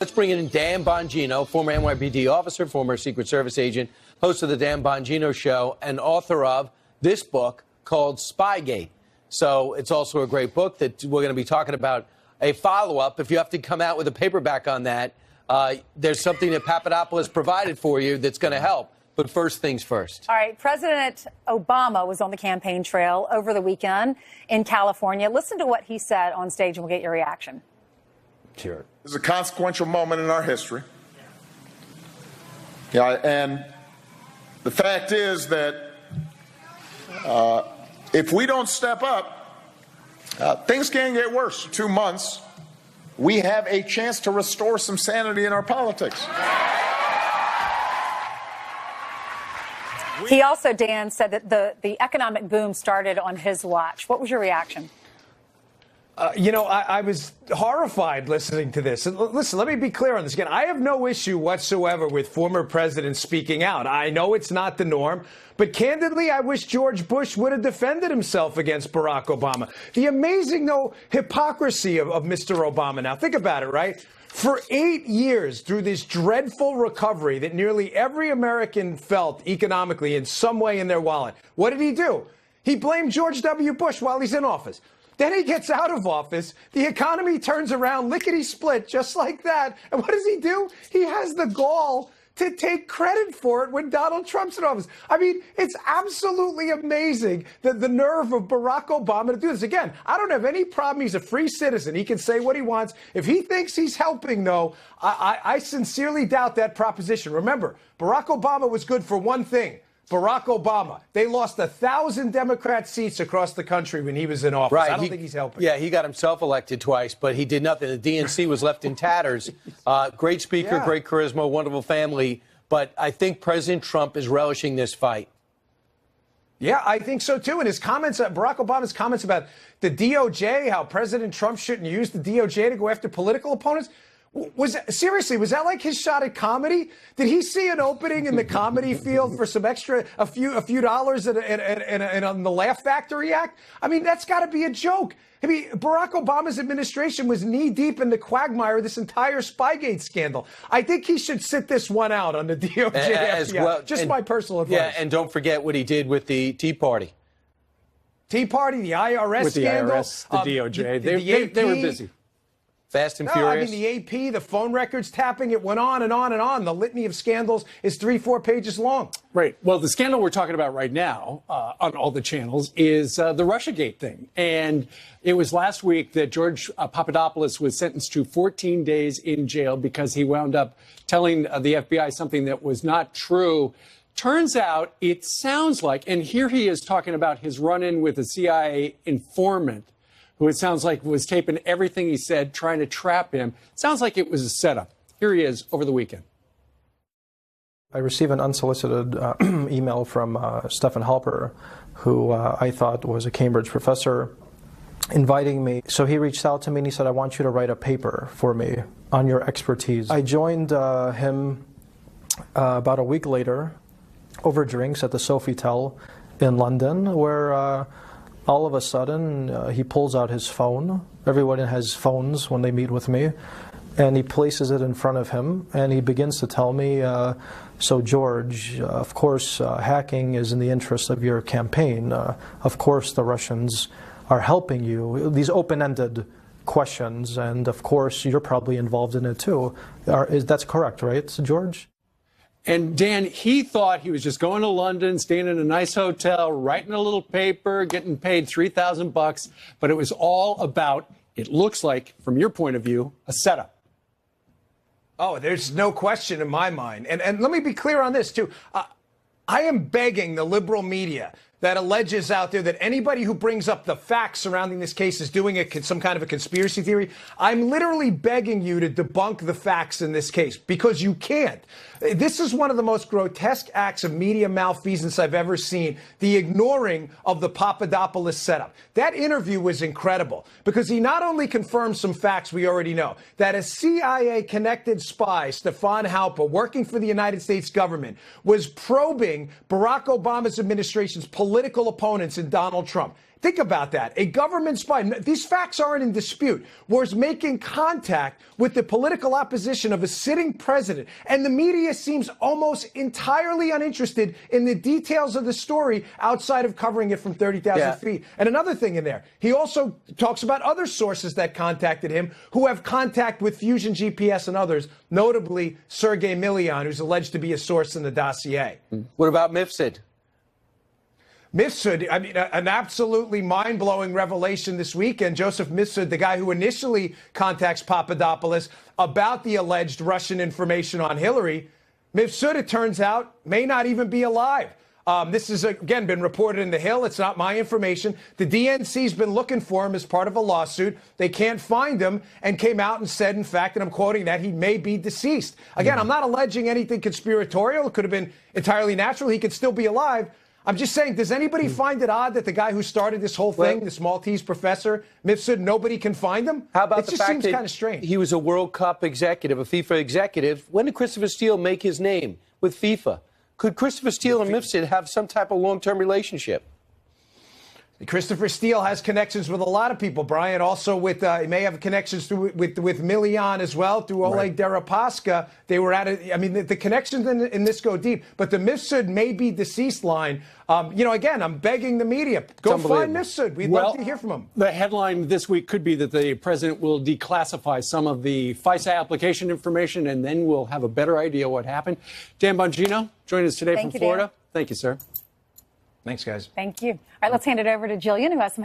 Let's bring in Dan Bongino, former NYPD officer, former Secret Service agent, host of the Dan Bongino Show, and author of this book called Spygate. So it's also a great book that we're going to be talking about a follow-up. If you have to come out with a paperback on that, there's something that Papadopoulos provided for you that's going to help. But first things first. All right. President Obama was on the campaign trail over the weekend in California. Listen to what he said on stage and we'll get your reaction. Sure. It's a consequential moment in our history. Yeah, and the fact is that if we don't step up, things can get worse. 2 months, we have a chance to restore some sanity in our politics. He also, Dan, said that the economic boom started on his watch. What was your reaction? I was horrified listening to this. And listen, let me be clear on this again. I have no issue whatsoever with former presidents speaking out. I know it's not the norm, but candidly, I wish George Bush would have defended himself against Barack Obama. The amazing, hypocrisy of Mr. Obama. Now, think about it, right? For 8 years, through this dreadful recovery that nearly every American felt economically in some way in their wallet, what did he do? He blamed George W. Bush while he's in office. Then he gets out of office. The economy turns around lickety-split just like that. And what does he do? He has the gall to take credit for it when Donald Trump's in office. I mean, it's absolutely amazing that the nerve of Barack Obama to do this. Again, I don't have any problem. He's a free citizen. He can say what he wants. If he thinks he's helping, though, I sincerely doubt that proposition. Remember, Barack Obama was good for one thing. Barack Obama. They lost 1,000 Democrat seats across the country when he was in office. Right. I don't think he's helping. Yeah, he got himself elected twice, but he did nothing. The DNC was left in tatters. Great speaker, Yeah. Great charisma, wonderful family. But I think President Trump is relishing this fight. Yeah, I think so, too. And his comments, Barack Obama's comments about the DOJ, how President Trump shouldn't use the DOJ to go after political opponents. Was that like his shot at comedy? Did he see an opening in the comedy field for some extra, a few dollars in on the Laugh Factory Act? I mean, that's got to be a joke. I mean, Barack Obama's administration was knee deep in the quagmire of this entire Spygate scandal. I think he should sit this one out on the DOJ as FBI. well. Just and, my personal advice. Yeah, and don't forget what he did with the Tea Party. Tea Party, the IRS with the scandal, IRS, the DOJ, they were busy. Fast and no, furious. I mean, the AP, the phone records tapping, it went on and on and on. The litany of scandals is 3-4 pages long. Right. Well, the scandal we're talking about right now on all the channels is the Russiagate thing. And it was last week that George Papadopoulos was sentenced to 14 days in jail because he wound up telling the FBI something that was not true. Turns out it sounds like, and here he is talking about his run-in with a CIA informant, who it sounds like was taping everything he said, trying to trap him. Sounds like it was a setup. Here he is over the weekend. I received an unsolicited email from Stephen Halper, who I thought was a Cambridge professor, inviting me. So he reached out to me and he said, I want you to write a paper for me on your expertise. I joined him about a week later over drinks at the Sofitel in London, where all of a sudden, he pulls out his phone. Everyone has phones when they meet with me. And he places it in front of him, and he begins to tell me, so George, of course, hacking is in the interest of your campaign. Of course, the Russians are helping you. These open-ended questions, and of course, you're probably involved in it too. That's correct, right, George? And Dan, he thought he was just going to London, staying in a nice hotel, writing a little paper, getting paid $3,000, but it was all about, it looks like, from your point of view, a setup. Oh, there's no question in my mind. And let me be clear on this, too. I am begging the liberal media that alleges out there that anybody who brings up the facts surrounding this case is doing some kind of a conspiracy theory. I'm literally begging you to debunk the facts in this case, because you can't. This is one of the most grotesque acts of media malfeasance I've ever seen, the ignoring of the Papadopoulos setup. That interview was incredible because he not only confirmed some facts we already know, that a CIA-connected spy, Stefan Halper, working for the United States government, was probing Barack Obama's administration's political political opponents in Donald Trump. Think about that. A government spy, these facts aren't in dispute, was making contact with the political opposition of a sitting president. And the media seems almost entirely uninterested in the details of the story outside of covering it from 30,000 feet. And another thing in there, he also talks about other sources that contacted him who have contact with Fusion GPS and others, notably Sergei Milian, who's alleged to be a source in the dossier. What about Mifsud? Mifsud, I mean, an absolutely mind-blowing revelation this weekend. Joseph Mifsud, the guy who initially contacts Papadopoulos about the alleged Russian information on Hillary, Mifsud, it turns out, may not even be alive. This has, again, been reported in The Hill. It's not my information. The DNC's been looking for him as part of a lawsuit. They can't find him and came out and said, in fact, and I'm quoting that, he may be deceased. Again, I'm not alleging anything conspiratorial. It could have been entirely natural. He could still be alive. I'm just saying, does anybody find it odd that the guy who started this whole thing, this Maltese professor, Mifsud, nobody can find him? How about it the just fact seems that kind of strange. He was a World Cup executive, a FIFA executive? When did Christopher Steele make his name with FIFA? Could Christopher Steele and Mifsud have some type of long-term relationship? Christopher Steele has connections with a lot of people, Brian. Also with, he may have connections with Milian as well, through Oleg Deripaska. They were at it. I mean, the connections in this go deep. But the Mifsud may be deceased line, you know, again, I'm begging the media, go find Mifsud. We'd love to hear from him. The headline this week could be that the president will declassify some of the FISA application information, and then we'll have a better idea what happened. Dan Bongino joined us today from Florida. Dan. Thank you, sir. Thanks, guys. Thank you. All right, let's hand it over to Jillian, who has some